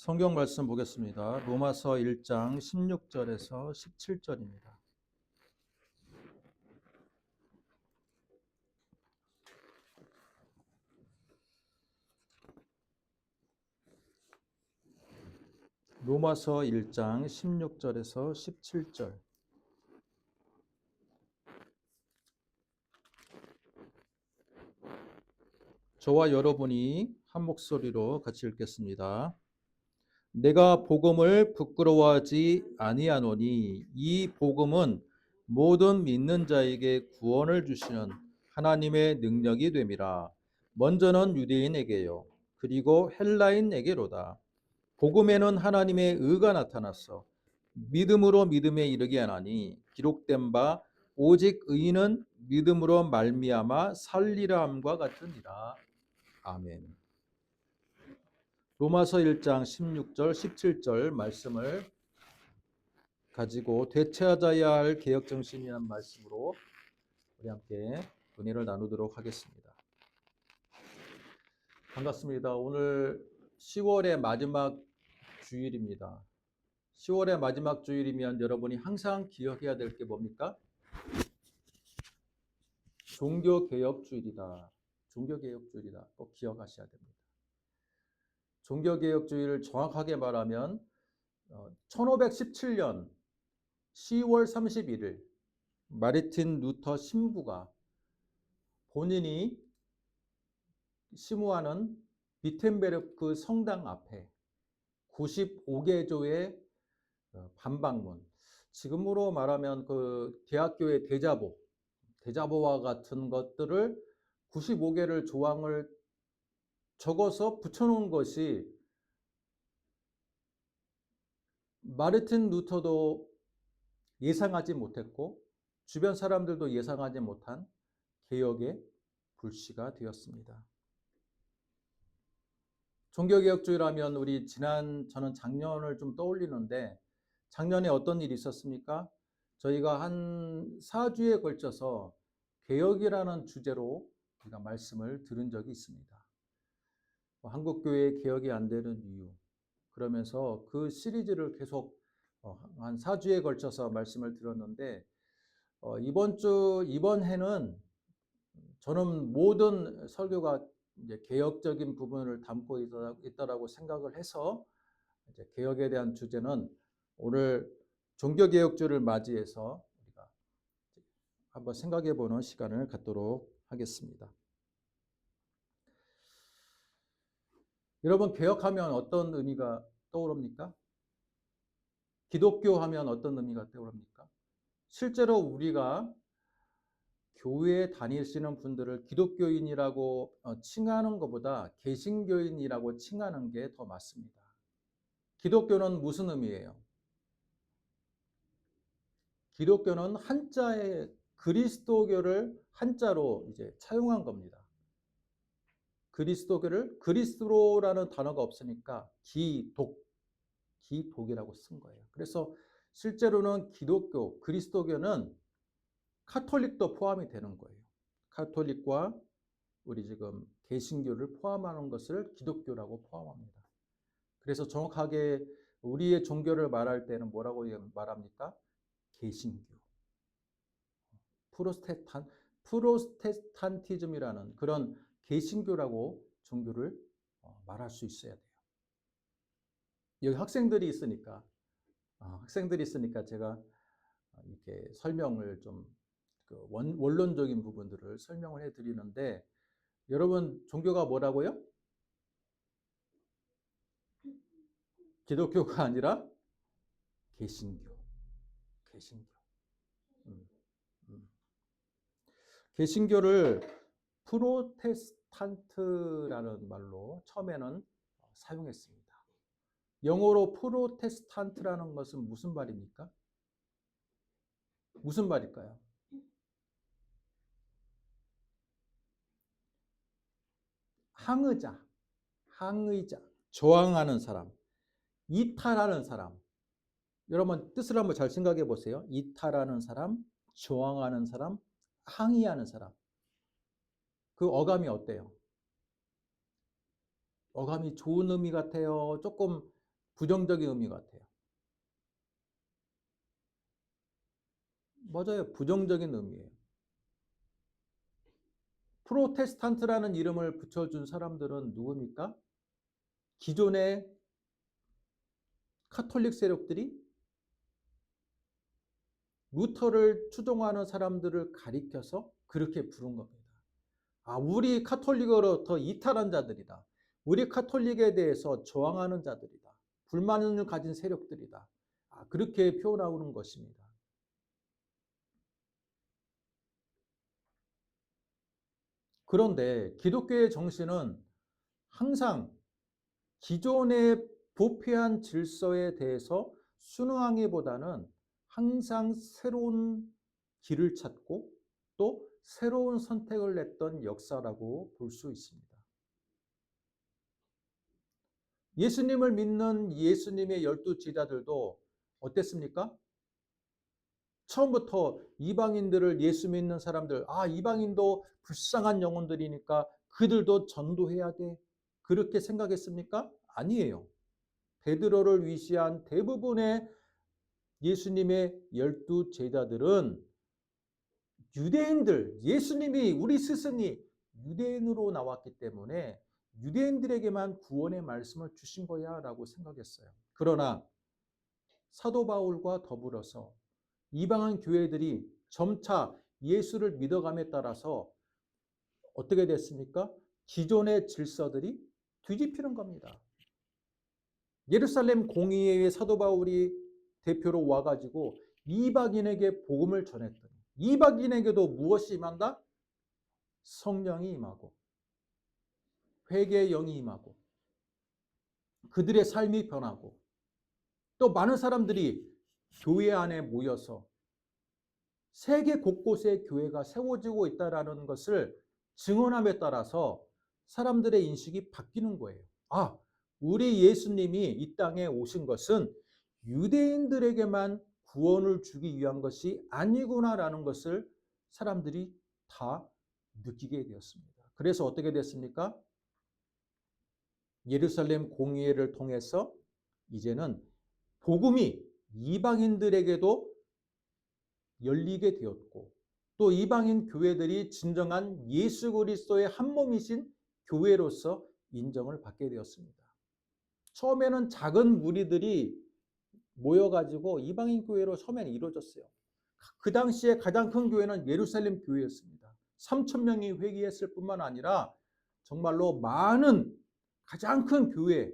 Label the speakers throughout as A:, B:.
A: 성경 말씀 보겠습니다. 로마서 1장 16절에서 17절입니다. 로마서 1장 16절에서 17절. 저와 여러분이 한 목소리로 같이 읽겠습니다. 내가 복음을 부끄러워하지 아니하노니 이 복음은 모든 믿는 자에게 구원을 주시는 하나님의 능력이 됨이라. 먼저는 유대인에게요, 그리고 헬라인에게로다. 복음에는 하나님의 의가 나타났어 믿음으로 믿음에 이르게 하나니 기록된 바 오직 의인은 믿음으로 말미암아 살리라 함과 같으니라. 아멘. 로마서 1장 16절 17절 말씀을 가지고 되찾아야 할 개혁정신이라는 말씀으로 우리 함께 은혜를 나누도록 하겠습니다. 반갑습니다. 오늘 10월의 마지막 주일입니다. 10월의 마지막 주일이면 여러분이 항상 기억해야 될 게 뭡니까? 종교개혁주일이다. 종교개혁주일이다. 꼭 기억하셔야 됩니다. 종교개혁주의를 정확하게 말하면 1517년 10월 31일 마르틴 루터 신부가 본인이 심우하는 비텐베르크 성당 앞에 95개조의 반박문, 지금으로 말하면 그 대학교의 대자보와 같은 것들을 95개를 조항을 적어서 붙여놓은 것이 마르틴 루터도 예상하지 못했고 주변 사람들도 예상하지 못한 개혁의 불씨가 되었습니다. 종교개혁주의라면 저는 작년을 좀 떠올리는데 작년에 어떤 일이 있었습니까? 저희가 한 4주에 걸쳐서 개혁이라는 주제로 우리가 말씀을 들은 적이 있습니다. 한국교회 개혁이 안 되는 이유, 그러면서 그 시리즈를 계속 한 4주에 걸쳐서 말씀을 들었는데 이번 해는 저는 모든 설교가 이제 개혁적인 부분을 담고 있다라고 생각을 해서 이제 개혁에 대한 주제는 오늘 종교개혁주를 맞이해서 우리가 한번 생각해 보는 시간을 갖도록 하겠습니다. 여러분, 개혁하면 어떤 의미가 떠오릅니까? 기독교 하면 어떤 의미가 떠오릅니까? 실제로 우리가 교회에 다니시는 분들을 기독교인이라고 칭하는 것보다 개신교인이라고 칭하는 게 더 맞습니다. 기독교는 무슨 의미예요? 기독교는 한자의 그리스도교를 한자로 이제 차용한 겁니다. 그리스도교를 그리스도라는 단어가 없으니까 기독이라고 쓴 거예요. 그래서 실제로는 기독교, 그리스도교는 카톨릭도 포함이 되는 거예요. 카톨릭과 우리 지금 개신교를 포함하는 것을 기독교라고 포함합니다. 그래서 정확하게 우리의 종교를 말할 때는 뭐라고 말합니까? 개신교. 프로테스탄티즘이라는 그런 개신교라고 종교를 말할 수 있어야 돼요. 여기 학생들이 있으니까 제가 이렇게 설명을 좀 원론적인 부분들을 설명을 해드리는데, 여러분 종교가 뭐라고요? 기독교가 아니라 개신교. 개신교를 프로테스탄트라는 말로 처음에는 사용했습니다. 영어로 프로테스탄트라는 것은 무슨 말입니까? 무슨 말일까요? 항의자, 저항하는 사람, 이탈하는 사람. 여러분 뜻을 한번 잘 생각해 보세요. 이탈하는 사람, 저항하는 사람, 항의하는 사람. 그 어감이 어때요? 어감이 좋은 의미 같아요? 조금 부정적인 의미 같아요. 맞아요. 부정적인 의미예요. 프로테스탄트라는 이름을 붙여준 사람들은 누굽니까? 기존의 카톨릭 세력들이 루터를 추종하는 사람들을 가리켜서 그렇게 부른 겁니다. 아, 우리 카톨릭으로부터 이탈한 자들이다. 우리 카톨릭에 대해서 저항하는 자들이다. 불만을 가진 세력들이다. 아, 그렇게 표현하는 것입니다. 그런데 기독교의 정신은 항상 기존의 부패한 질서에 대해서 순응하기보다는 항상 새로운 길을 찾고 또 새로운 선택을 냈던 역사라고 볼 수 있습니다. 예수님을 믿는 예수님의 12 제자들도 어땠습니까? 처음부터 이방인들을 예수 믿는 사람들, 아, 이방인도 불쌍한 영혼들이니까 그들도 전도해야 돼. 그렇게 생각했습니까? 아니에요. 베드로를 위시한 대부분의 예수님의 12 제자들은 유대인들, 예수님이 우리 스승이 유대인으로 나왔기 때문에 유대인들에게만 구원의 말씀을 주신 거야 라고 생각했어요. 그러나 사도 바울과 더불어서 이방인 교회들이 점차 예수를 믿어감에 따라서 어떻게 됐습니까? 기존의 질서들이 뒤집히는 겁니다. 예루살렘 공의회의 사도 바울이 대표로 와가지고 이방인에게 복음을 전했더니 이방인에게도 무엇이 임한다? 성령이 임하고 회개의 영이 임하고 그들의 삶이 변하고 또 많은 사람들이 교회 안에 모여서 세계 곳곳에 교회가 세워지고 있다는 것을 증언함에 따라서 사람들의 인식이 바뀌는 거예요. 아, 우리 예수님이 이 땅에 오신 것은 유대인들에게만 구원을 주기 위한 것이 아니구나라는 것을 사람들이 다 느끼게 되었습니다. 그래서 어떻게 됐습니까? 예루살렘 공의회를 통해서 이제는 복음이 이방인들에게도 열리게 되었고 또 이방인 교회들이 진정한 예수 그리스도의 한 몸이신 교회로서 인정을 받게 되었습니다. 처음에는 작은 무리들이 모여가지고 이방인 교회로 처음에는 이루어졌어요. 그 당시에 가장 큰 교회는 예루살렘 교회였습니다. 3,000명이 회개했을 뿐만 아니라 정말로 많은 가장 큰 교회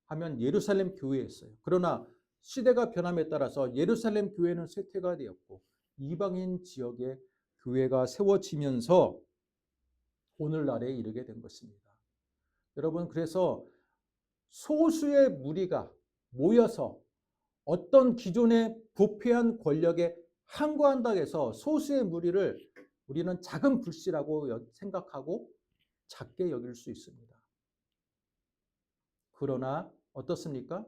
A: 하면 예루살렘 교회였어요. 그러나 시대가 변함에 따라서 예루살렘 교회는 쇠퇴가 되었고 이방인 지역에 교회가 세워지면서 오늘날에 이르게 된 것입니다. 여러분, 그래서 소수의 무리가 모여서 어떤 기존의 부패한 권력에 항거한다고 해서 소수의 무리를 우리는 작은 불씨라고 생각하고 작게 여길 수 있습니다. 그러나 어떻습니까?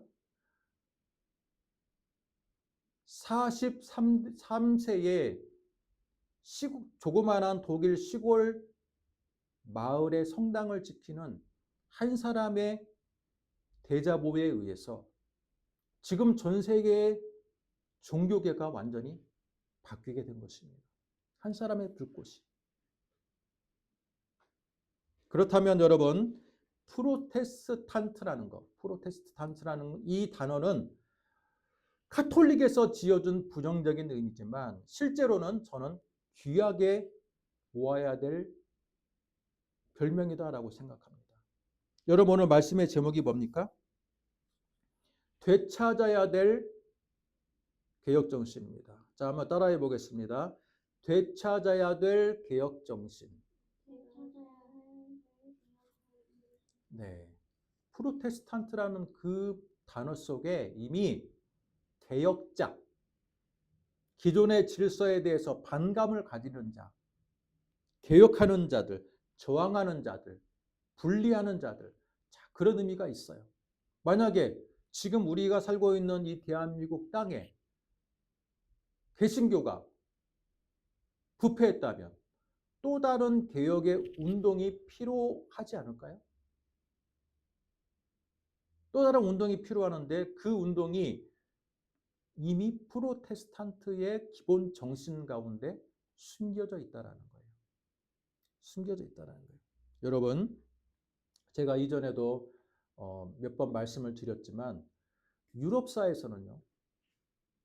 A: 43세에 조그마한 독일 시골 마을의 성당을 지키는 한 사람의 대자보에 의해서 지금 전 세계의 종교계가 완전히 바뀌게 된 것입니다. 한 사람의 불꽃이. 그렇다면 여러분, 프로테스탄트라는 이 단어는 카톨릭에서 지어준 부정적인 의미지만 실제로는 저는 귀하게 모아야 될 별명이다라고 생각합니다. 여러분, 오늘 말씀의 제목이 뭡니까? 되찾아야 될 개혁정신입니다. 자, 한번 따라해 보겠습니다. 되찾아야 될 개혁정신. 네. 프로테스탄트라는 그 단어 속에 이미 개혁자, 기존의 질서에 대해서 반감을 가지는 자, 개혁하는 자들, 저항하는 자들, 분리하는 자들, 자, 그런 의미가 있어요. 만약에 지금 우리가 살고 있는 이 대한민국 땅에 개신교가 부패했다면 또 다른 개혁의 운동이 필요하지 않을까요? 또 다른 운동이 필요하는데 그 운동이 이미 프로테스탄트의 기본 정신 가운데 숨겨져 있다라는 거예요. 숨겨져 있다라는 거예요. 여러분, 제가 이전에도 몇 번 말씀을 드렸지만 유럽사에서는요.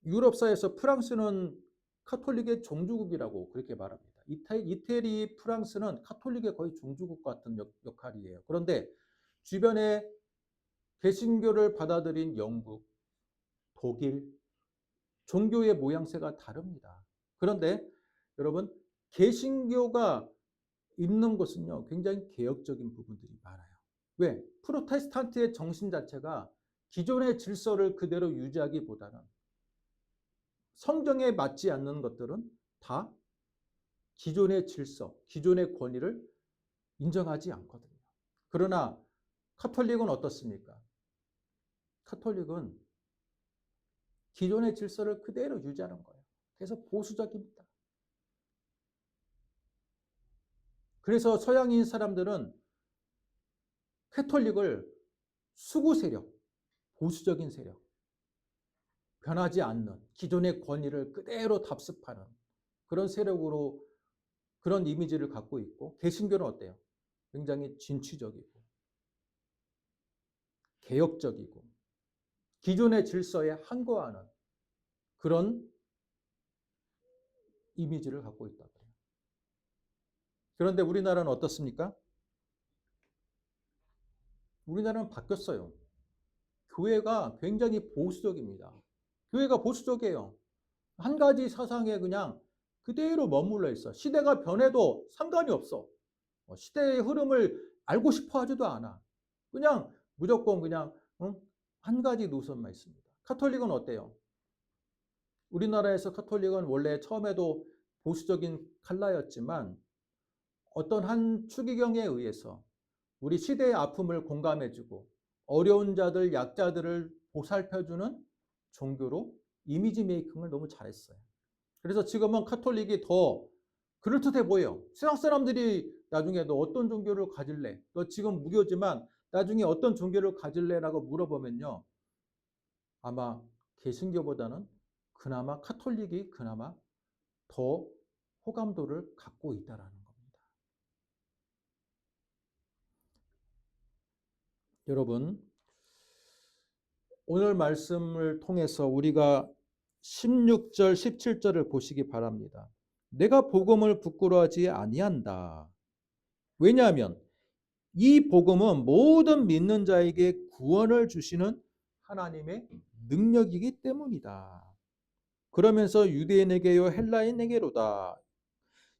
A: 유럽사에서 프랑스는 카톨릭의 종주국이라고 그렇게 말합니다. 이태리, 프랑스는 카톨릭의 거의 종주국 같은 역할이에요. 그런데 주변에 개신교를 받아들인 영국, 독일, 종교의 모양새가 다릅니다. 그런데 여러분, 개신교가 있는 곳은요, 굉장히 개혁적인 부분들이 많아요. 왜? 프로테스탄트의 정신 자체가 기존의 질서를 그대로 유지하기보다는 성경에 맞지 않는 것들은 다 기존의 질서, 기존의 권위를 인정하지 않거든요. 그러나 카톨릭은 어떻습니까? 카톨릭은 기존의 질서를 그대로 유지하는 거예요. 그래서 보수적입니다. 그래서 서양인 사람들은 캐톨릭을 수구 세력, 보수적인 세력, 변하지 않는 기존의 권위를 그대로 답습하는 그런 세력으로 그런 이미지를 갖고 있고, 개신교는 어때요? 굉장히 진취적이고 개혁적이고 기존의 질서에 항거하는 그런 이미지를 갖고 있다고 해요. 그런데 우리나라는 어떻습니까? 우리나라는 바뀌었어요. 교회가 굉장히 보수적입니다. 교회가 보수적이에요. 한 가지 사상에 그냥 그대로 머물러 있어. 시대가 변해도 상관이 없어. 시대의 흐름을 알고 싶어 하지도 않아. 그냥 무조건 그냥 한 가지 노선만 있습니다. 카톨릭은 어때요? 우리나라에서 카톨릭은 원래 처음에도 보수적인 칼라였지만 어떤 한 추기경에 의해서 우리 시대의 아픔을 공감해주고 어려운 자들, 약자들을 보살펴주는 종교로 이미지 메이킹을 너무 잘했어요. 그래서 지금은 카톨릭이 더 그럴듯해 보여. 세상 사람들이 나중에 너 어떤 종교를 가질래? 너 지금 무교지만 나중에 어떤 종교를 가질래라고 물어보면요. 아마 개신교보다는 그나마 카톨릭이 그나마 더 호감도를 갖고 있다라는 겁니다. 여러분, 오늘 말씀을 통해서 우리가 16절, 17절을 보시기 바랍니다. 내가 복음을 부끄러워하지 아니한다. 왜냐하면 이 복음은 모든 믿는 자에게 구원을 주시는 하나님의 능력이기 때문이다. 그러면서 유대인에게요 헬라인에게로다.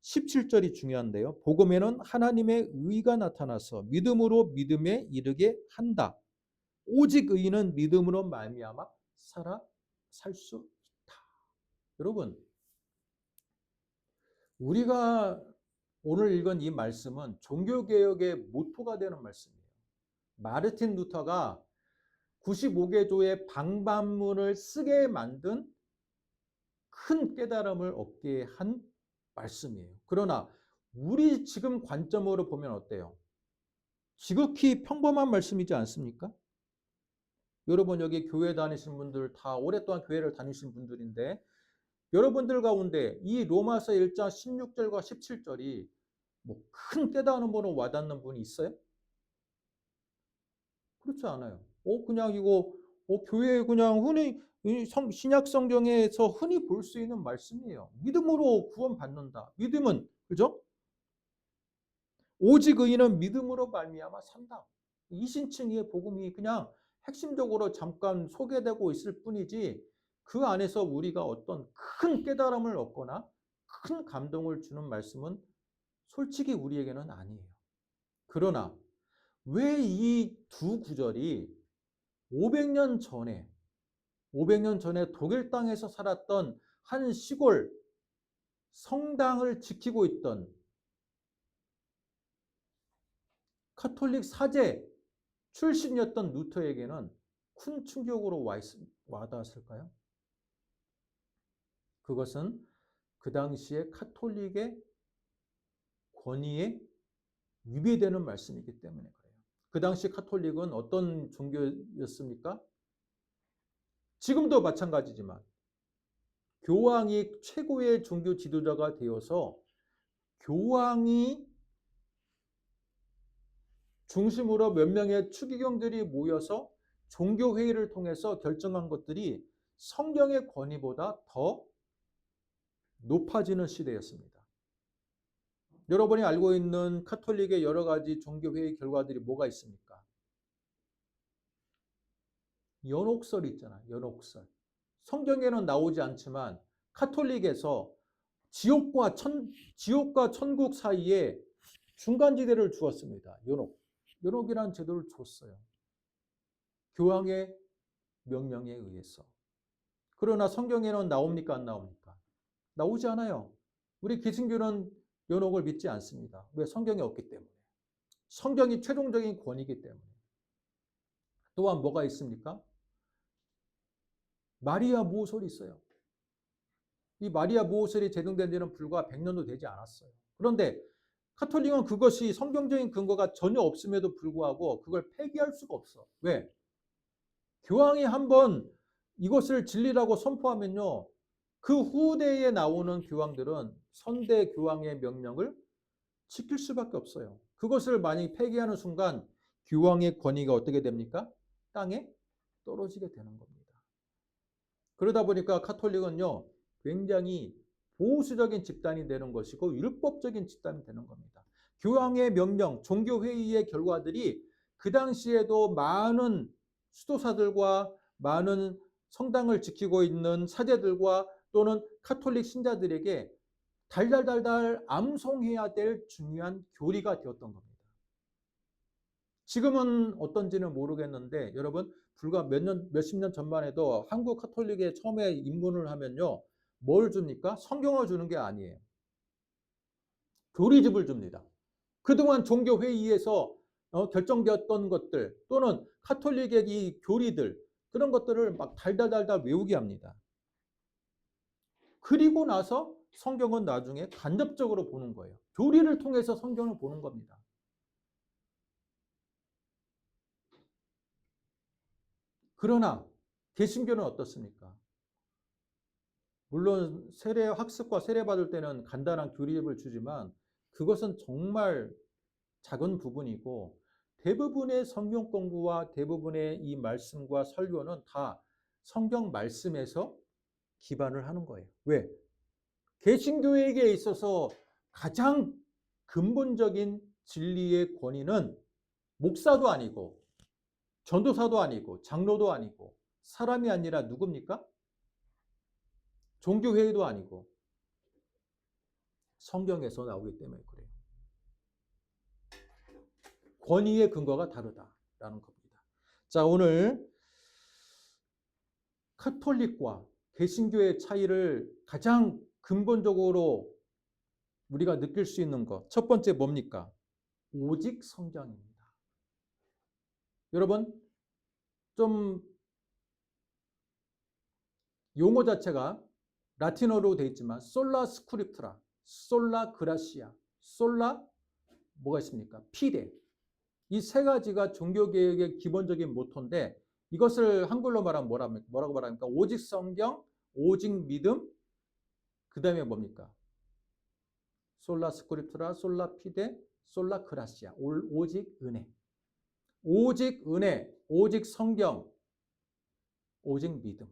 A: 17절이 중요한데요. 복음에는 하나님의 의가 나타나서 믿음으로 믿음에 이르게 한다. 오직 의인은 믿음으로 말미암아 살 수 있다. 여러분, 우리가 오늘 읽은 이 말씀은 종교개혁의 모토가 되는 말씀이에요. 마르틴 루터가 95개조의 방반문을 쓰게 만든 큰 깨달음을 얻게 한 말씀이에요. 그러나 우리 지금 관점으로 보면 어때요? 지극히 평범한 말씀이지 않습니까? 여러분 여기 교회 다니신 분들 다 오랫동안 교회를 다니신 분들인데 여러분들 가운데 이 로마서 1장 16절과 17절이 뭐 큰 깨달음으로 와닿는 분이 있어요? 그렇지 않아요. 그냥 이거 교회에 그냥 흔히 신약 성경에서 흔히 볼 수 있는 말씀이에요. 믿음으로 구원받는다. 믿음은 그죠? 오직 의인은 믿음으로 말미암아 산다. 이신층의 복음이 그냥 핵심적으로 잠깐 소개되고 있을 뿐이지 그 안에서 우리가 어떤 큰 깨달음을 얻거나 큰 감동을 주는 말씀은 솔직히 우리에게는 아니에요. 그러나 왜 이 두 구절이 500년 전에 독일 땅에서 살았던 한 시골 성당을 지키고 있던 카톨릭 사제 출신이었던 루터에게는 큰 충격으로 와닿았을까요? 그것은 그 당시에 카톨릭의 권위에 위배되는 말씀이기 때문에 그래요. 그 당시 카톨릭은 어떤 종교였습니까? 지금도 마찬가지지만 교황이 최고의 종교 지도자가 되어서 교황이 중심으로 몇 명의 추기경들이 모여서 종교회의를 통해서 결정한 것들이 성경의 권위보다 더 높아지는 시대였습니다. 여러분이 알고 있는 카톨릭의 여러 가지 종교회의 결과들이 뭐가 있습니까? 연옥설이 있잖아요. 연옥설. 성경에는 나오지 않지만 카톨릭에서 지옥과 천국 사이에 중간지대를 주었습니다. 연옥이라는 제도를 줬어요. 교황의 명령에 의해서. 그러나 성경에는 나옵니까? 안 나옵니까? 나오지 않아요. 우리 기승교는 연옥을 믿지 않습니다. 왜? 성경에 없기 때문에. 성경이 최종적인 권위이기 때문에. 또한 뭐가 있습니까? 마리아 무호설이 있어요. 이 마리아 무호설이 제정된 지는 불과 100년도 되지 않았어요. 그런데 카톨릭은 그것이 성경적인 근거가 전혀 없음에도 불구하고 그걸 폐기할 수가 없어. 왜? 교황이 한번 이것을 진리라고 선포하면요, 그 후대에 나오는 교황들은 선대 교황의 명령을 지킬 수밖에 없어요. 그것을 만약에 폐기하는 순간 교황의 권위가 어떻게 됩니까? 땅에 떨어지게 되는 겁니다. 그러다 보니까 카톨릭은요, 굉장히 보수적인 집단이 되는 것이고 율법적인 집단이 되는 겁니다. 교황의 명령, 종교회의의 결과들이 그 당시에도 많은 수도사들과 많은 성당을 지키고 있는 사제들과 또는 카톨릭 신자들에게 달달달달 암송해야 될 중요한 교리가 되었던 겁니다. 지금은 어떤지는 모르겠는데 여러분, 불과 몇십 년 전만 해도 한국 카톨릭에 처음에 입문을 하면요, 뭘 줍니까? 성경을 주는 게 아니에요. 교리집을 줍니다. 그동안 종교회의에서 결정되었던 것들 또는 카톨릭의 이 교리들, 그런 것들을 막 달달달달 외우게 합니다. 그리고 나서 성경은 나중에 간접적으로 보는 거예요. 교리를 통해서 성경을 보는 겁니다. 그러나 개신교는 어떻습니까? 물론 세례 학습과 세례 받을 때는 간단한 교리집을 주지만 그것은 정말 작은 부분이고 대부분의 성경 공부와 대부분의 이 말씀과 설교는 다 성경 말씀에서 기반을 하는 거예요. 왜? 개신교에게 있어서 가장 근본적인 진리의 권위는 목사도 아니고 전도사도 아니고 장로도 아니고 사람이 아니라 누굽니까? 종교회의도 아니고 성경에서 나오기 때문에 그래요. 권위의 근거가 다르다라는 겁니다. 자, 오늘 카톨릭과 개신교의 차이를 가장 근본적으로 우리가 느낄 수 있는 것, 첫 번째 뭡니까? 오직 성경입니다. 여러분, 좀 용어 자체가 라틴어로 되어 있지만 솔라 스크립트라, 솔라 그라시아, 솔라 뭐가 있습니까? 피데. 이 세 가지가 종교개혁의 기본적인 모토인데 이것을 한글로 말하면 뭐라고 말합니까? 오직 성경, 오직 믿음, 그 다음에 뭡니까? 솔라 스크립트라, 솔라 피데, 솔라 그라시아, 오직 은혜. 오직 은혜, 오직 성경, 오직 믿음.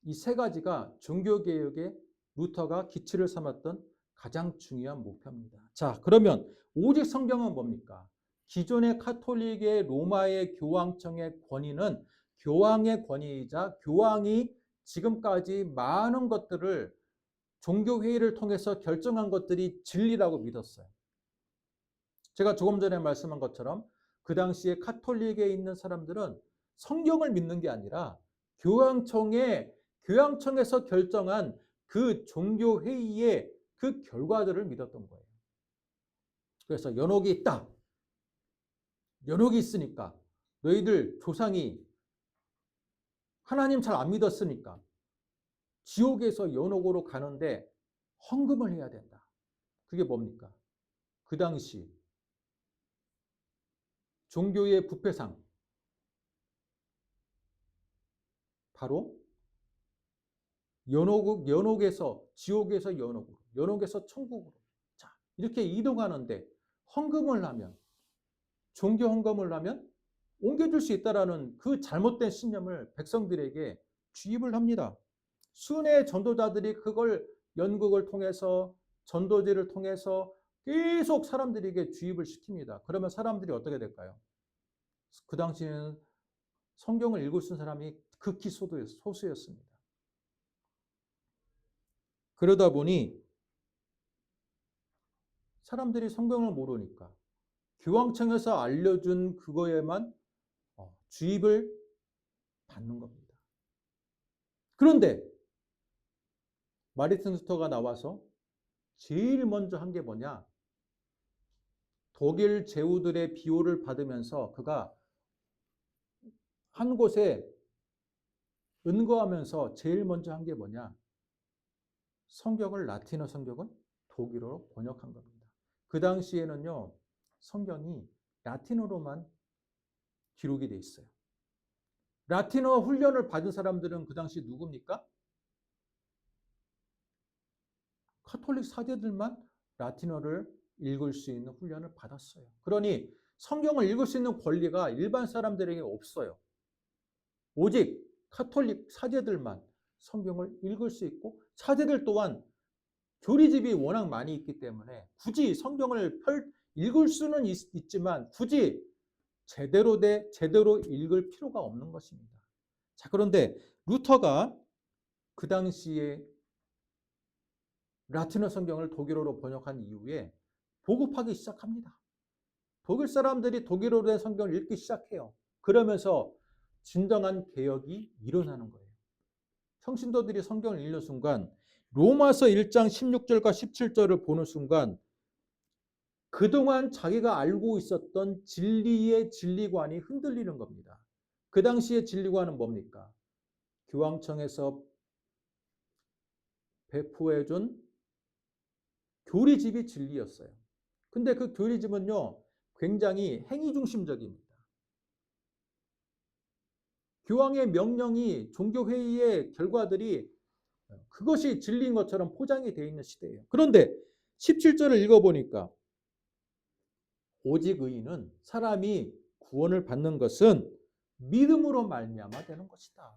A: 이 세 가지가 종교개혁의 루터가 기치를 삼았던 가장 중요한 목표입니다. 자, 그러면 오직 성경은 뭡니까? 기존의 카톨릭의 로마의 교황청의 권위는 교황의 권위이자 교황이 지금까지 많은 것들을 종교회의를 통해서 결정한 것들이 진리라고 믿었어요. 제가 조금 전에 말씀한 것처럼 그 당시에 카톨릭에 있는 사람들은 성경을 믿는 게 아니라 교황청에서 결정한 그 종교회의의 그 결과들을 믿었던 거예요. 그래서 연옥이 있다. 연옥이 있으니까 너희들 조상이 하나님 잘 안 믿었으니까 지옥에서 연옥으로 가는데 헌금을 해야 된다. 그게 뭡니까? 그 당시 종교의 부패상, 바로 연옥에서 지옥에서 연옥으로, 연옥에서 천국으로, 자 이렇게 이동하는데 헌금을 하면, 종교 헌금을 하면 옮겨줄 수 있다라는 그 잘못된 신념을 백성들에게 주입을 합니다. 수뇌 전도자들이 그걸 연극을 통해서, 전도지를 통해서 계속 사람들에게 주입을 시킵니다. 그러면 사람들이 어떻게 될까요? 그 당시에는 성경을 읽을 수 있는 사람이 극히 소수였습니다. 그러다 보니 사람들이 성경을 모르니까 교황청에서 알려준 그거에만 주입을 받는 겁니다. 그런데 마르틴 루터가 나와서 제일 먼저 한 게 뭐냐? 독일 제후들의 비호를 받으면서 그가 한 곳에 은거하면서 제일 먼저 한 게 뭐냐? 성경을, 라틴어 성경을 독일어로 번역한 겁니다. 그 당시에는요, 성경이 라틴어로만 기록이 돼 있어요. 라틴어 훈련을 받은 사람들은 그 당시 누굽니까? 카톨릭 사제들만 라틴어를 읽을 수 있는 훈련을 받았어요. 그러니 성경을 읽을 수 있는 권리가 일반 사람들에게 없어요. 오직 카톨릭 사제들만 성경을 읽을 수 있고, 사제들 또한 교리집이 워낙 많이 있기 때문에 굳이 성경을 읽을 수는 있지만 굳이 제대로 읽을 필요가 없는 것입니다. 자, 그런데 루터가 그 당시에 라틴어 성경을 독일어로 번역한 이후에 보급하기 시작합니다. 독일 사람들이 독일어로 된 성경을 읽기 시작해요. 그러면서 진정한 개혁이 일어나는 거예요. 평신도들이 성경을 읽는 순간, 로마서 1장 16절과 17절을 보는 순간 그동안 자기가 알고 있었던 진리의 진리관이 흔들리는 겁니다. 그 당시의 진리관은 뭡니까? 교황청에서 배포해준 교리집이 진리였어요. 근데 그 교리집은요, 굉장히 행위중심적입니다. 교황의 명령이 종교회의의 결과들이 그것이 진리인 것처럼 포장이 되어 있는 시대예요. 그런데 17절을 읽어보니까 오직 의인은, 사람이 구원을 받는 것은 믿음으로 말미암아 되는 것이다.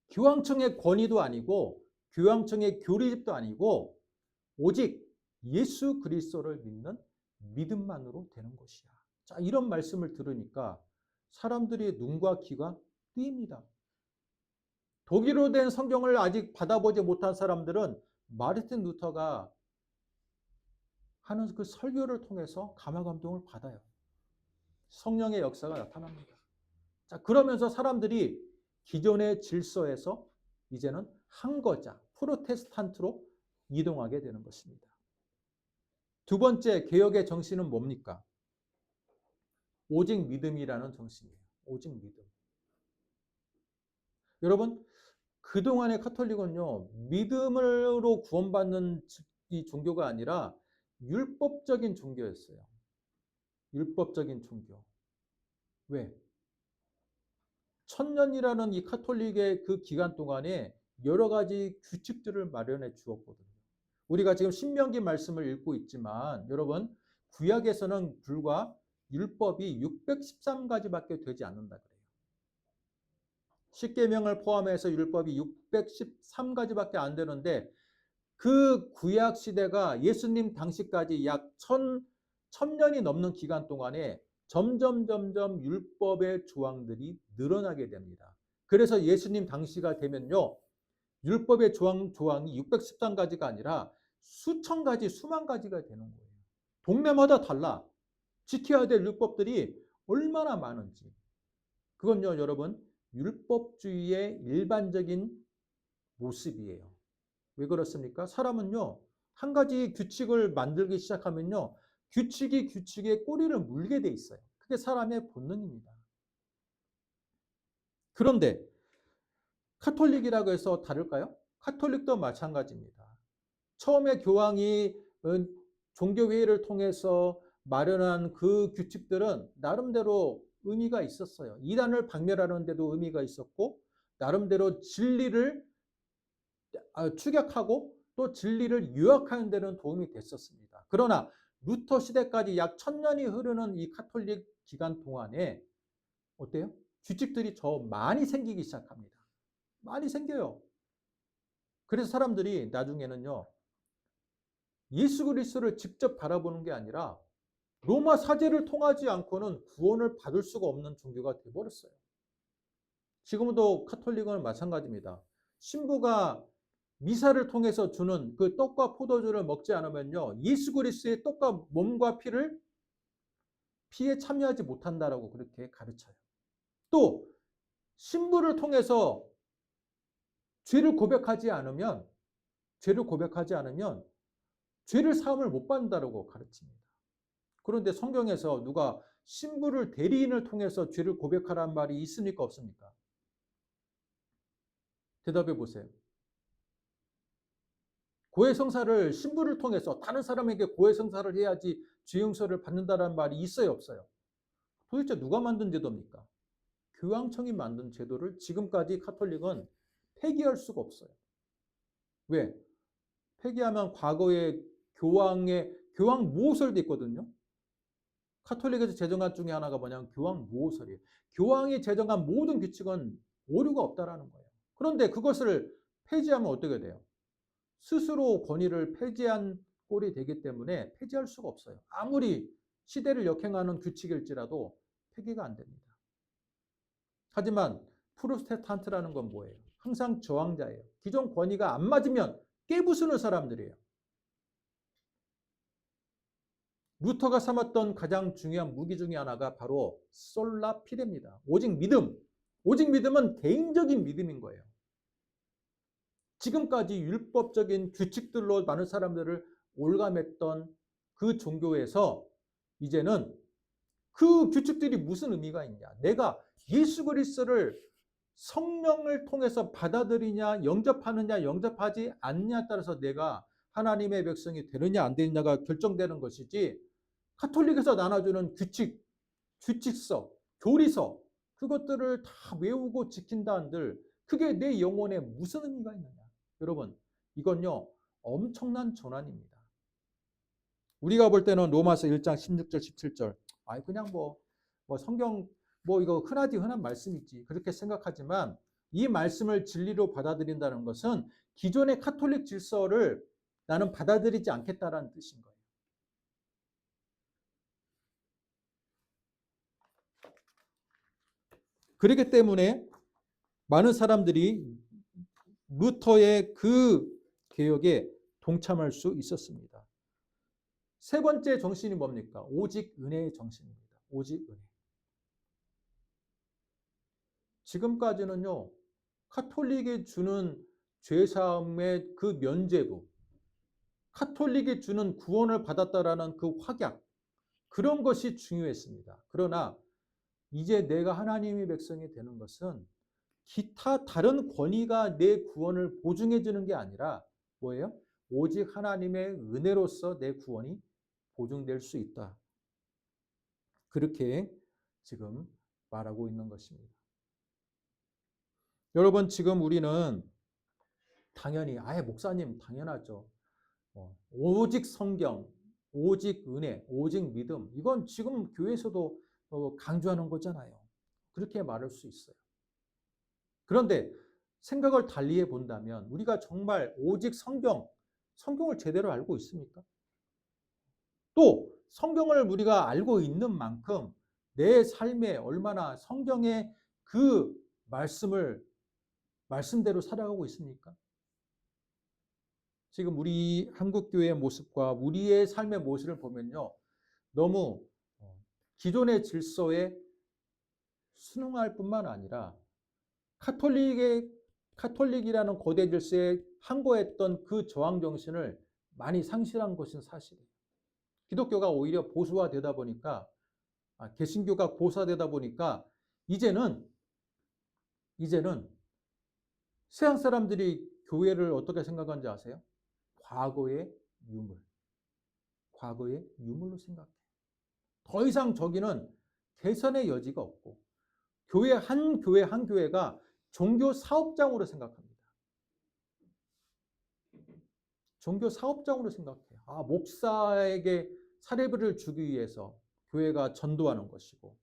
A: 교황청의 권위도 아니고 교황청의 교리집도 아니고 오직 예수 그리스도를 믿는 믿음만으로 되는 것이야. 자, 이런 말씀을 들으니까 사람들이 눈과 귀가 뜨입니다. 독일어로 된 성경을 아직 받아보지 못한 사람들은 마르틴 루터가 하는 그 설교를 통해서 감화감동을 받아요. 성령의 역사가 나타납니다. 자, 그러면서 사람들이 기존의 질서에서 이제는 항거자, 프로테스탄트로 이동하게 되는 것입니다. 두 번째 개혁의 정신은 뭡니까? 오직 믿음이라는 정신이에요. 오직 믿음. 여러분, 그동안의 카톨릭은요, 믿음으로 구원받는 이 종교가 아니라 율법적인 종교였어요. 율법적인 종교. 왜? 1000년이라는 이 카톨릭의 그 기간 동안에 여러 가지 규칙들을 마련해 주었거든요. 우리가 지금 신명기 말씀을 읽고 있지만 여러분, 구약에서는 불과 율법이 613가지밖에 되지 않는다 그래요. 십계명을 포함해서 율법이 613가지밖에 안 되는데 그 구약 시대가 예수님 당시까지 약 1000년이 넘는 기간 동안에 점점 율법의 조항들이 늘어나게 됩니다. 그래서 예수님 당시가 되면요, 율법의 조항이 613가지가 아니라 수천 가지, 수만 가지가 되는 거예요. 동네마다 달라. 지켜야 될 율법들이 얼마나 많은지. 그건요, 여러분, 율법주의의 일반적인 모습이에요. 왜 그렇습니까? 사람은요, 한 가지 규칙을 만들기 시작하면요, 규칙이 규칙에 꼬리를 물게 돼 있어요. 그게 사람의 본능입니다. 그런데 카톨릭이라고 해서 다를까요? 카톨릭도 마찬가지입니다. 처음에 교황이 종교회의를 통해서 마련한 그 규칙들은 나름대로 의미가 있었어요. 이단을 박멸하는 데도 의미가 있었고 나름대로 진리를 추격하고 또 진리를 유학하는 데는 도움이 됐었습니다. 그러나 루터 시대까지 약 1000년이 흐르는 이 카톨릭 기간 동안에 어때요? 규칙들이 더 많이 생기기 시작합니다. 많이 생겨요. 그래서 사람들이 나중에는요. 예수 그리스도를 직접 바라보는 게 아니라 로마 사제를 통하지 않고는 구원을 받을 수가 없는 종교가 되어버렸어요. 지금도 카톨릭은 마찬가지입니다. 신부가 미사를 통해서 주는 그 떡과 포도주를 먹지 않으면요. 예수 그리스도의 떡과 몸과 피에 참여하지 못한다라고 그렇게 가르쳐요. 또 신부를 통해서 죄를 고백하지 않으면 죄를 사함을 못 받는다라고 가르칩니다. 그런데 성경에서 누가 신부를 대리인을 통해서 죄를 고백하라는 말이 있습니까? 없습니까? 대답해 보세요. 고해성사를 신부를 통해서 다른 사람에게 고해성사를 해야지 죄 용서를 받는다는 말이 있어요? 없어요? 도대체 누가 만든 제도입니까? 교황청이 만든 제도를 지금까지 카톨릭은 폐기할 수가 없어요. 왜? 폐기하면 과거에 교황 모호설도 있거든요. 카톨릭에서 제정한 중에 하나가 뭐냐면 교황 모호설이에요. 교황이 제정한 모든 규칙은 오류가 없다라는 거예요. 그런데 그것을 폐지하면 어떻게 돼요? 스스로 권위를 폐지한 꼴이 되기 때문에 폐지할 수가 없어요. 아무리 시대를 역행하는 규칙일지라도 폐기가 안 됩니다. 하지만 프로테스탄트라는 건 뭐예요? 항상 저항자예요. 기존 권위가 안 맞으면 깨부수는 사람들이에요. 루터가 삼았던 가장 중요한 무기 중에 하나가 바로 솔라 피데입니다. 오직 믿음. 오직 믿음은 개인적인 믿음인 거예요. 지금까지 율법적인 규칙들로 많은 사람들을 올감했던 그 종교에서 이제는 그 규칙들이 무슨 의미가 있냐. 내가 예수 그리스도를 성령을 통해서 받아들이냐, 영접하느냐, 영접하지 않느냐에 따라서 내가 하나님의 백성이 되느냐, 안 되느냐가 결정되는 것이지, 카톨릭에서 나눠주는 규칙서, 교리서, 그것들을 다 외우고 지킨다 한들 그게 내 영혼에 무슨 의미가 있느냐. 여러분, 이건요 엄청난 전환입니다. 우리가 볼 때는 로마서 1장 16절 17절 그냥 뭐 성경 이거 흔한 말씀이지 그렇게 생각하지만, 이 말씀을 진리로 받아들인다는 것은 기존의 카톨릭 질서를 나는 받아들이지 않겠다라는 뜻인 거예요. 그렇기 때문에 많은 사람들이 루터의 그 개혁에 동참할 수 있었습니다. 세 번째 정신이 뭡니까? 오직 은혜의 정신입니다. 오직 은혜. 지금까지는요, 카톨릭이 주는 죄사함의 그 면죄부, 카톨릭이 주는 구원을 받았다라는 그 확약, 그런 것이 중요했습니다. 그러나 이제 내가 하나님의 백성이 되는 것은 기타 다른 권위가 내 구원을 보증해 주는 게 아니라 뭐예요? 오직 하나님의 은혜로서 내 구원이 보증될 수 있다. 그렇게 지금 말하고 있는 것입니다. 여러분, 지금 우리는 당연히 목사님 당연하죠. 오직 성경, 오직 은혜, 오직 믿음, 이건 지금 교회에서도 강조하는 거잖아요. 그렇게 말할 수 있어요. 그런데 생각을 달리해 본다면 우리가 정말 오직 성경을 제대로 알고 있습니까? 또 성경을 우리가 알고 있는 만큼 내 삶에 얼마나 성경의 그 말씀대로 살아가고 있습니까? 지금 우리 한국교회의 모습과 우리의 삶의 모습을 보면요, 너무 기존의 질서에 순응할 뿐만 아니라 카톨릭이라는 거대 질서에 항거했던 그 저항 정신을 많이 상실한 것은 사실이에요. 기독교가 오히려 보수화되다 보니까, 개신교가 보수화되다 보니까 이제는 세상 사람들이 교회를 어떻게 생각하는지 아세요? 과거의 유물로 생각해요. 더 이상 저기는 개선의 여지가 없고 교회 한 교회가 종교 사업장으로 생각합니다. 종교 사업장으로 생각해요. 목사에게 사례비를 주기 위해서 교회가 전도하는 것이고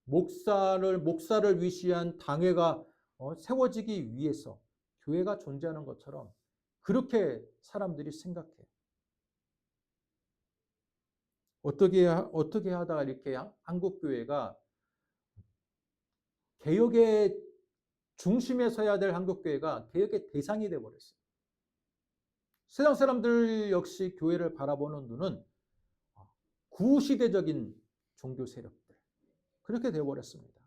A: 목사를 위시한 당회가 세워지기 위해서 교회가 존재하는 것처럼 그렇게 사람들이 생각해요. 어떻게 하다가 이렇게 한국 교회가 개혁의 중심에 서야 될 한국 교회가 개혁의 대상이 되어 버렸어요. 세상 사람들 역시 교회를 바라보는 눈은 구시대적인 종교 세력들, 그렇게 되어 버렸습니다.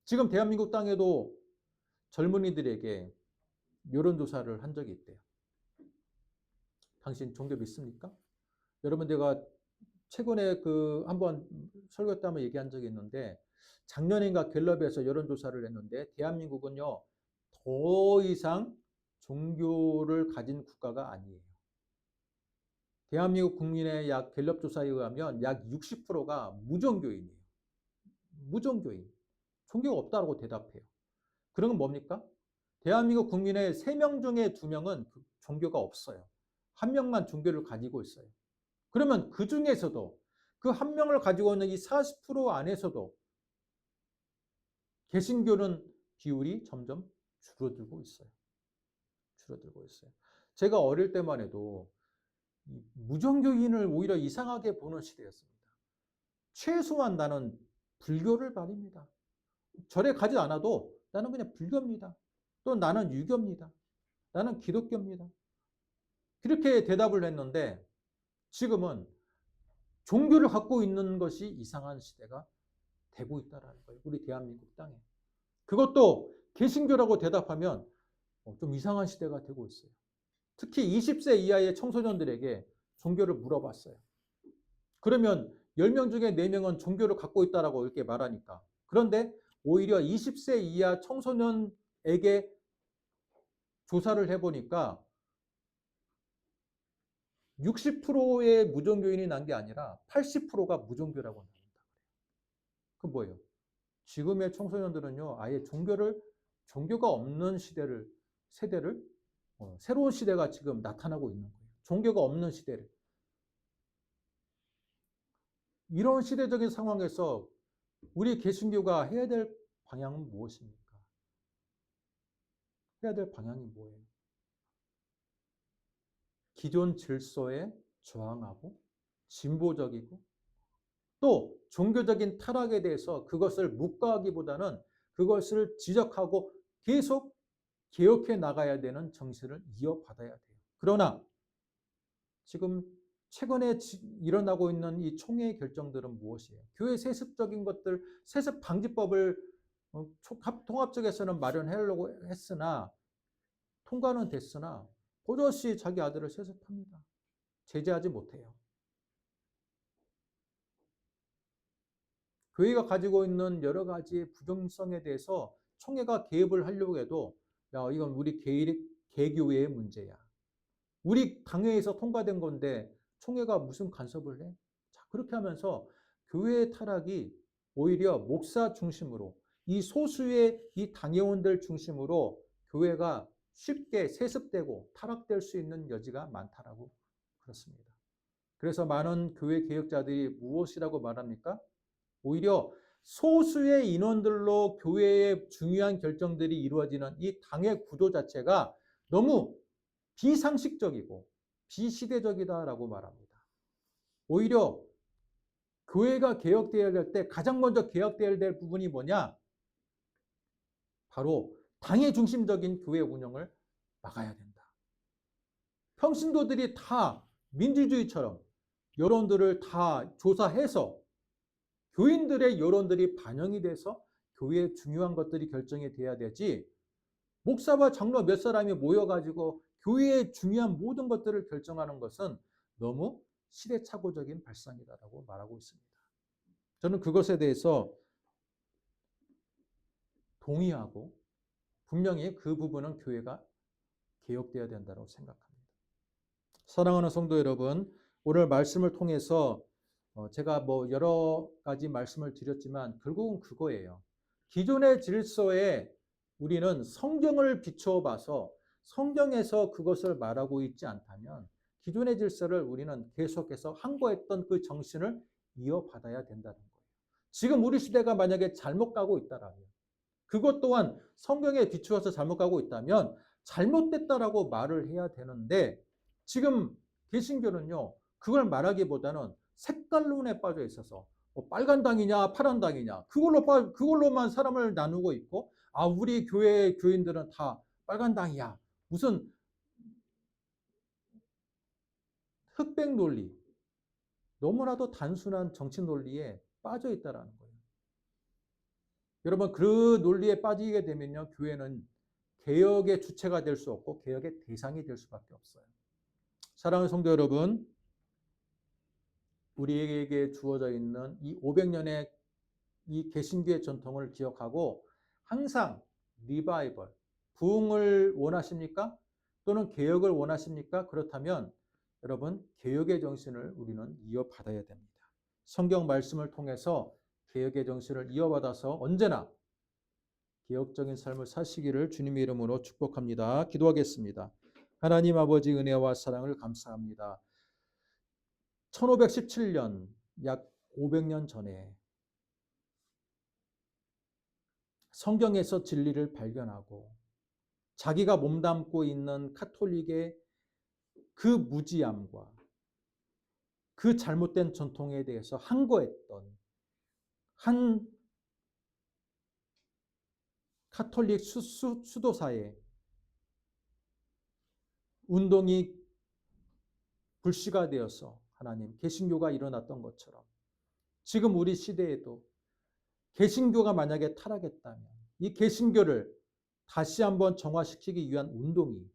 A: 지금 대한민국 땅에도 젊은이들에게 여론조사를 한 적이 있대요. 당신 종교 믿습니까? 여러분, 제가 최근에 한번 설교 때 한번 얘기한 적이 있는데, 작년인가 갤럽에서 여론조사를 했는데 대한민국은요 더 이상 종교를 가진 국가가 아니에요. 대한민국 국민의 갤럽 조사에 의하면 약 60%가 무종교인이에요. 무종교인. 종교가 없다고 대답해요. 그런 건 뭡니까? 대한민국 국민의 3명 중에 2명은 종교가 없어요. 1명만 종교를 가지고 있어요. 그러면 그 중에서도 그 1명을 가지고 있는 이 40% 안에서도 개신교는 비율이 점점 줄어들고 있어요. 제가 어릴 때만 해도 무종교인을 오히려 이상하게 보는 시대였습니다. 최소한 나는 불교를 바립니다. 절에 가지 않아도 나는 그냥 불교입니다. 또 나는 유교입니다. 나는 기독교입니다. 그렇게 대답을 했는데 지금은 종교를 갖고 있는 것이 이상한 시대가 되고 있다는 거예요. 우리 대한민국 땅에. 그것도 개신교라고 대답하면 좀 이상한 시대가 되고 있어요. 특히 20세 이하의 청소년들에게 종교를 물어봤어요. 그러면 10명 중에 4명은 종교를 갖고 있다라고 이렇게 말하니까. 그런데 오히려 20세 이하 청소년에게 조사를 해보니까 60%의 무종교인이 난 게 아니라 80%가 무종교라고 나온다. 그 뭐예요? 지금의 청소년들은요, 아예 종교가 없는 세대를, 새로운 시대가 지금 나타나고 있는 거예요. 종교가 없는 시대를. 이런 시대적인 상황에서 우리 개신교가 해야 될 방향은 무엇입니까? 해야 될 방향이 뭐예요? 기존 질서에 저항하고 진보적이고 또 종교적인 타락에 대해서 그것을 묵과하기보다는 그것을 지적하고 계속 개혁해 나가야 되는 정신을 이어받아야 돼요. 그러나 지금 최근에 일어나고 있는 이 총회의 결정들은 무엇이에요? 교회 세습적인 것들, 세습 방지법을 통합적에서는 마련하려고 했으나 통과는 됐으나 버젓이 자기 아들을 세습합니다. 제재하지 못해요. 교회가 가지고 있는 여러 가지의 부정성에 대해서 총회가 개입을 하려고 해도 이건 우리 개교회의 문제야. 우리 당회에서 통과된 건데 총회가 무슨 간섭을 해? 자, 그렇게 하면서 교회의 타락이 오히려 목사 중심으로 이 소수의 이 당회원들 중심으로 교회가 쉽게 세습되고 타락될 수 있는 여지가 많다라고 그렇습니다. 그래서 많은 교회 개혁자들이 무엇이라고 말합니까? 오히려 소수의 인원들로 교회의 중요한 결정들이 이루어지는 이 당의 구도 자체가 너무 비상식적이고 비시대적이다라고 말합니다. 오히려 교회가 개혁되어야 될 때 가장 먼저 개혁되어야 될 부분이 뭐냐? 바로 당의 중심적인 교회 운영을 막아야 된다. 평신도들이 다 민주주의처럼 여론들을 다 조사해서 교인들의 여론들이 반영이 돼서 교회의 중요한 것들이 결정이 돼야 되지, 목사와 장로 몇 사람이 모여가지고 교회의 중요한 모든 것들을 결정하는 것은 너무 시대착오적인 발상이다라고 말하고 있습니다. 저는 그것에 대해서 동의하고 분명히 그 부분은 교회가 개혁되어야 된다고 생각합니다. 사랑하는 성도 여러분, 오늘 말씀을 통해서 제가 뭐 여러 가지 말씀을 드렸지만 결국은 그거예요. 기존의 질서에 우리는 성경을 비추어 봐서 성경에서 그것을 말하고 있지 않다면 기존의 질서를 우리는 계속해서 항거했던 그 정신을 이어받아야 된다는 거예요. 지금 우리 시대가 만약에 잘못 가고 있다라면 그것 또한 성경에 비추어서 잘못 가고 있다면 잘못됐다라고 말을 해야 되는데 지금 개신교는요. 그걸 말하기보다는 색깔론에 빠져 있어서 빨간 당이냐 파란 당이냐 그걸로만 사람을 나누고 있고 우리 교회 교인들은 다 빨간 당이야. 무슨 흑백 논리, 너무나도 단순한 정치 논리에 빠져 있다라는 거예요. 여러분 그 논리에 빠지게 되면요. 교회는 개혁의 주체가 될 수 없고 개혁의 대상이 될 수밖에 없어요. 사랑하는 성도 여러분, 우리에게 주어져 있는 이 500년의 이 개신교의 전통을 기억하고 항상 리바이벌, 부흥을 원하십니까? 또는 개혁을 원하십니까? 그렇다면 여러분 개혁의 정신을 우리는 이어받아야 됩니다. 성경 말씀을 통해서 개혁의 정신을 이어받아서 언제나 개혁적인 삶을 사시기를 주님의 이름으로 축복합니다. 기도하겠습니다. 하나님 아버지 은혜와 사랑을 감사합니다. 1517년 약 500년 전에 성경에서 진리를 발견하고 자기가 몸담고 있는 카톨릭의 그 무지함과 그 잘못된 전통에 대해서 항거했던 한 카톨릭 수도사의 운동이 불씨가 되어서 하나님 개신교가 일어났던 것처럼 지금 우리 시대에도 개신교가 만약에 타락했다면 이 개신교를 다시 한번 정화시키기 위한 운동이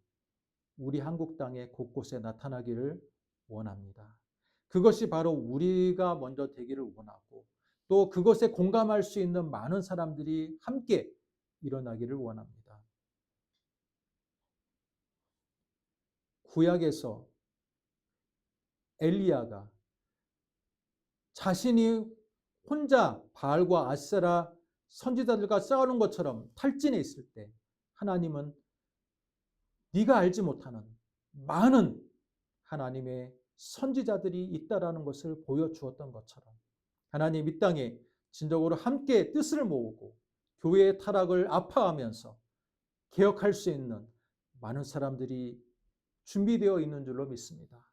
A: 우리 한국 땅의 곳곳에 나타나기를 원합니다. 그것이 바로 우리가 먼저 되기를 원하고 또 그것에 공감할 수 있는 많은 사람들이 함께 일어나기를 원합니다. 구약에서 엘리야가 자신이 혼자 바알과 아세라 선지자들과 싸우는 것처럼 탈진해 있을 때 하나님은 네가 알지 못하는 많은 하나님의 선지자들이 있다라는 것을 보여주었던 것처럼 하나님 이 땅에 진정으로 함께 뜻을 모으고 교회의 타락을 아파하면서 개혁할 수 있는 많은 사람들이 준비되어 있는 줄로 믿습니다.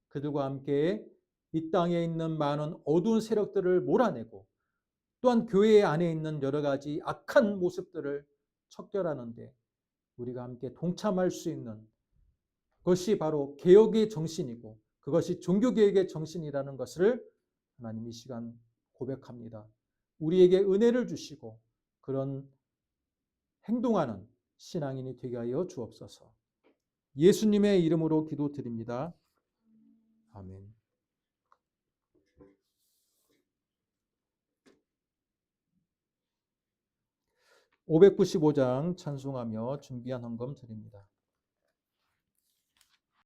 A: 그들과 함께 이 땅에 있는 많은 어두운 세력들을 몰아내고 또한 교회 안에 있는 여러 가지 악한 모습들을 척결하는데 우리가 함께 동참할 수 있는 것이 바로 개혁의 정신이고 그것이 종교개혁의 정신이라는 것을 하나님 이 시간 고백합니다. 우리에게 은혜를 주시고 그런 행동하는 신앙인이 되게 하여 주옵소서. 예수님의 이름으로 기도드립니다. 아멘. 595장 찬송하며 준비한 헌금 드립니다.